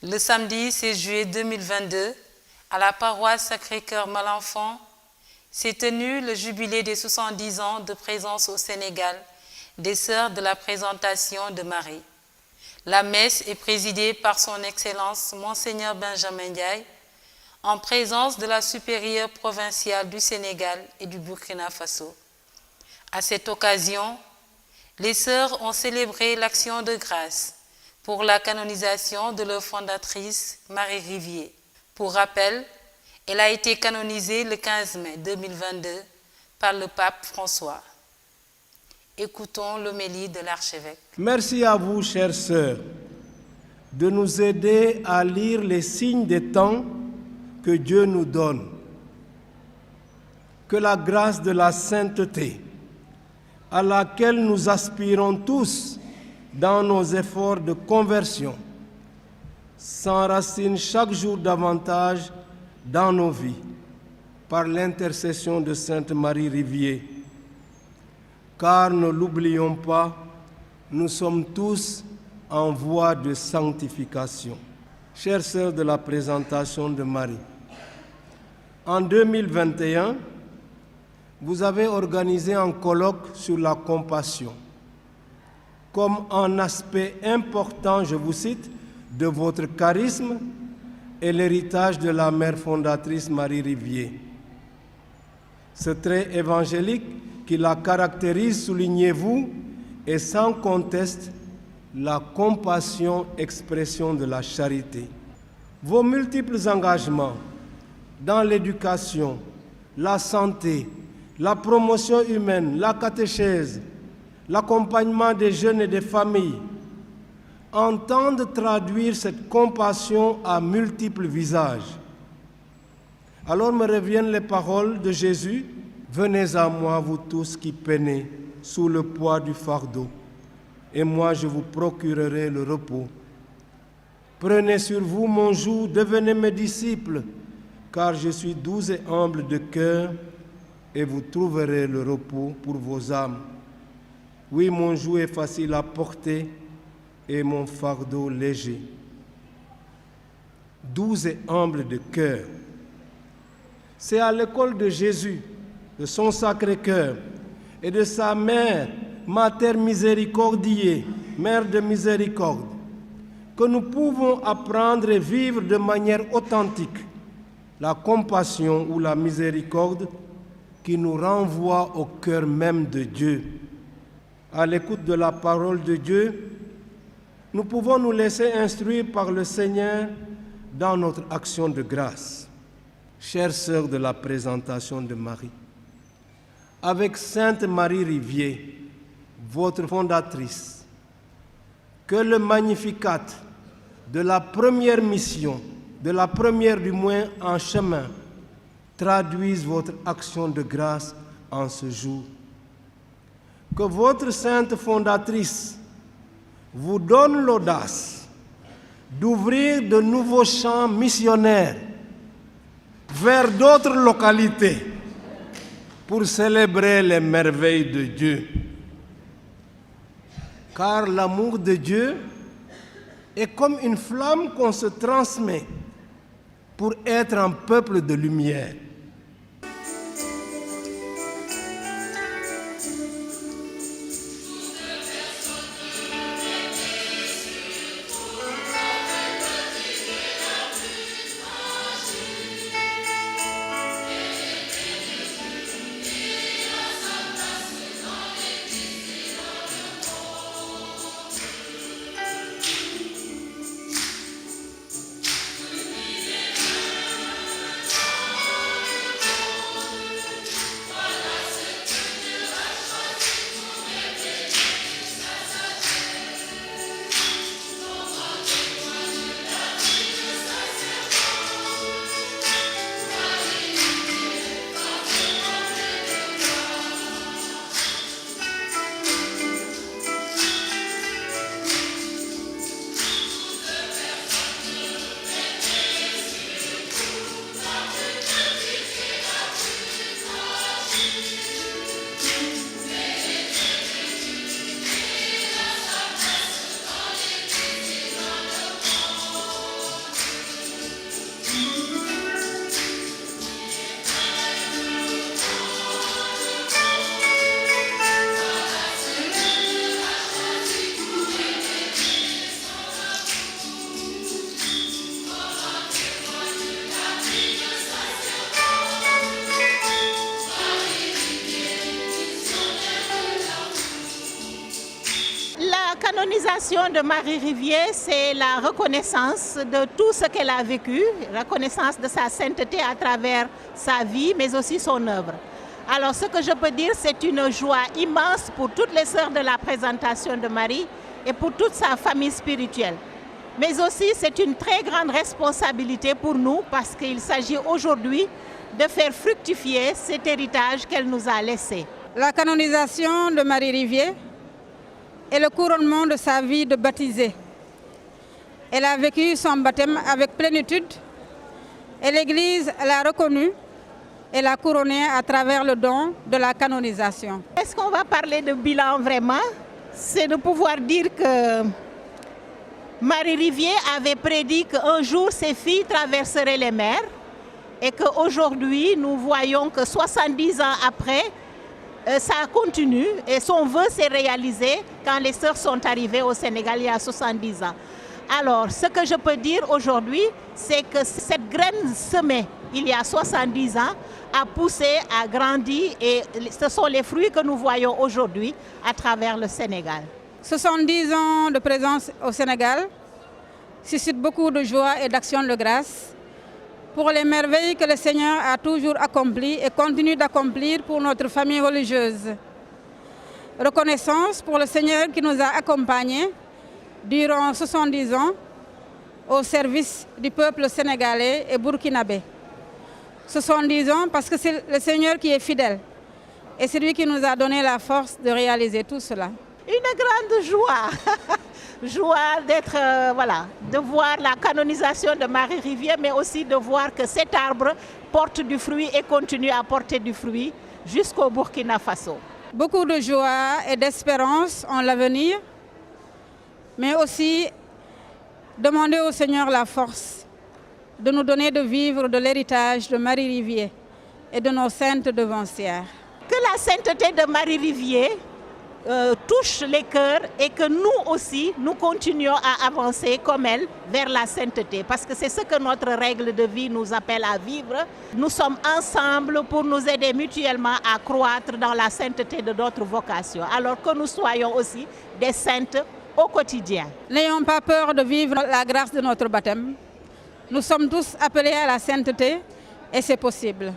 Le samedi 16 juillet 2022, à la paroisse Sacré-Cœur Malenfant, s'est tenu le jubilé des 70 ans de présence au Sénégal des Sœurs de la Présentation de Marie. La messe est présidée par son Excellence Monseigneur Benjamin Ndiaye, en présence de la supérieure provinciale du Sénégal et du Burkina Faso. À cette occasion, les sœurs ont célébré l'action de grâce pour la canonisation de leur fondatrice, Marie Rivier. Pour rappel, elle a été canonisée le 15 mai 2022 par le pape François. Écoutons l'homélie de l'archevêque. Merci à vous, chères sœurs, de nous aider à lire les signes des temps que Dieu nous donne. Que la grâce de la sainteté, à laquelle nous aspirons tous dans nos efforts de conversion, s'enracine chaque jour davantage dans nos vies, par l'intercession de Sainte Marie Rivier. Car ne l'oublions pas, nous sommes tous en voie de sanctification. Chères sœurs de la Présentation de Marie, en 2021, vous avez organisé un colloque sur la compassion comme un aspect important, je vous cite, de votre charisme et l'héritage de la mère fondatrice Marie Rivier. Ce trait évangélique qui la caractérise, soulignez-vous, est sans conteste la compassion, expression de la charité. Vos multiples engagements dans l'éducation, la santé, la promotion humaine, la catéchèse, l'accompagnement des jeunes et des familles, entendent traduire cette compassion à multiples visages. Alors me reviennent les paroles de Jésus: « Venez à moi, vous tous qui peinez sous le poids du fardeau, et moi je vous procurerai le repos. Prenez sur vous mon joug, devenez mes disciples, car je suis doux et humble de cœur, et vous trouverez le repos pour vos âmes. Oui, mon joug est facile à porter, et mon fardeau léger. » Doux et humble de cœur. C'est à l'école de Jésus, de son Sacré-Cœur et de sa mère, Mater Miséricordiae, Mère de miséricorde, que nous pouvons apprendre et vivre de manière authentique la compassion ou la miséricorde qui nous renvoie au cœur même de Dieu. À l'écoute de la parole de Dieu, nous pouvons nous laisser instruire par le Seigneur dans notre action de grâce. Chères sœurs de la Présentation de Marie, avec Sainte Marie Rivier, votre fondatrice, que le Magnificat de la première mission, de la première du moins en chemin, traduise votre action de grâce en ce jour. Que votre sainte fondatrice vous donne l'audace d'ouvrir de nouveaux champs missionnaires vers d'autres localités pour célébrer les merveilles de Dieu. Car l'amour de Dieu est comme une flamme qu'on se transmet pour être un peuple de lumière. présentation de Marie Rivier, c'est la reconnaissance de tout ce qu'elle a vécu, la reconnaissance de sa sainteté à travers sa vie, mais aussi son œuvre. Alors ce que je peux dire, c'est une joie immense pour toutes les sœurs de la présentation de Marie et pour toute sa famille spirituelle. Mais aussi c'est une très grande responsabilité pour nous parce qu'il s'agit aujourd'hui de faire fructifier cet héritage qu'elle nous a laissé. La canonisation de Marie Rivier et le couronnement de sa vie de baptisée. Elle a vécu son baptême avec plénitude et l'Église l'a reconnue et l'a couronnée à travers le don de la canonisation. Est-ce qu'on va parler de bilan vraiment? C'est de pouvoir dire que Marie Rivier avait prédit qu'un jour ses filles traverseraient les mers et qu'aujourd'hui nous voyons que 70 ans après, ça continue et son vœu s'est réalisé quand les sœurs sont arrivées au Sénégal il y a 70 ans. Alors, ce que je peux dire aujourd'hui, c'est que cette graine semée il y a 70 ans a poussé, a grandi et ce sont les fruits que nous voyons aujourd'hui à travers le Sénégal. 70 ans de présence au Sénégal suscitent beaucoup de joie et d'action de grâce pour les merveilles que le Seigneur a toujours accomplies et continue d'accomplir pour notre famille religieuse. Reconnaissance pour le Seigneur qui nous a accompagnés durant 70 ans au service du peuple sénégalais et burkinabé. 70 ans parce que c'est le Seigneur qui est fidèle et c'est lui qui nous a donné la force de réaliser tout cela. Une grande joie, joie d'être, de voir la canonisation de Marie Rivier, mais aussi de voir que cet arbre porte du fruit et continue à porter du fruit jusqu'au Burkina Faso. Beaucoup de joie et d'espérance en l'avenir, mais aussi demander au Seigneur la force de nous donner de vivre de l'héritage de Marie Rivier et de nos saintes devancières. Que la sainteté de Marie Rivier touche les cœurs et que nous aussi, nous continuons à avancer comme elle vers la sainteté. Parce que c'est ce que notre règle de vie nous appelle à vivre. Nous sommes ensemble pour nous aider mutuellement à croître dans la sainteté de notre vocation. Alors que nous soyons aussi des saintes au quotidien. N'ayons pas peur de vivre la grâce de notre baptême. Nous sommes tous appelés à la sainteté et c'est possible.